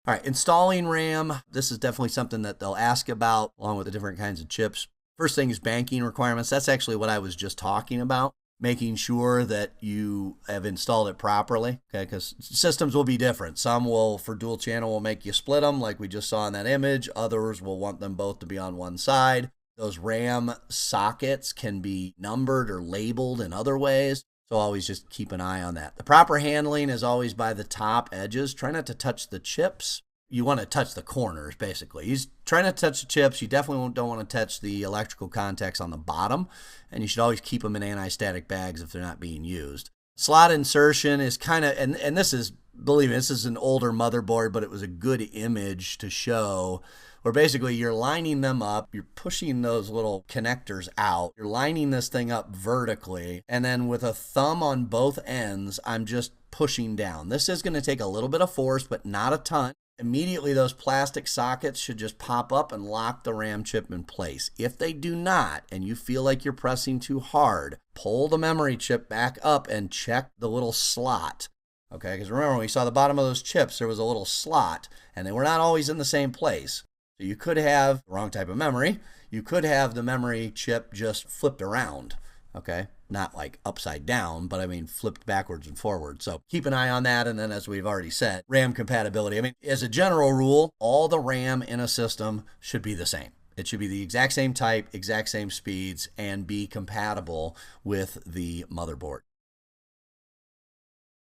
All right, installing RAM. This is definitely something that they'll ask about along with the different kinds of chips. First thing is banking requirements. That's actually what I was just talking about. Making sure that you have installed it properly, okay? Because systems will be different. Some will, for dual channel, will make you split them like we just saw in that image. Others will want them both to be on one side. Those RAM sockets can be numbered or labeled in other ways. So always just keep an eye on that. The proper handling is always by the top edges. Try not to touch the chips. You want to touch the corners, basically. You try not to touch the chips. You definitely don't want to touch the electrical contacts on the bottom. And you should always keep them in anti-static bags if they're not being used. Slot insertion is kind of, and this is, believe me, this is an older motherboard, but it was a good image to show where basically you're lining them up, you're pushing those little connectors out, you're lining this thing up vertically, and then with a thumb on both ends, I'm just pushing down. This is going to take a little bit of force, but not a ton. Immediately those plastic sockets should just pop up and lock the RAM chip in place. If they do not, and you feel like you're pressing too hard, pull the memory chip back up and check the little slot. Okay, because remember when we saw the bottom of those chips, there was a little slot, and they were not always in the same place. So you could have the wrong type of memory. You could have the memory chip just flipped around, okay? Not like upside down, but I mean flipped backwards and forward. So keep an eye on that. And then as we've already said, RAM compatibility. I mean, as a general rule, all the RAM in a system should be the same. It should be the exact same type, exact same speeds, and be compatible with the motherboard.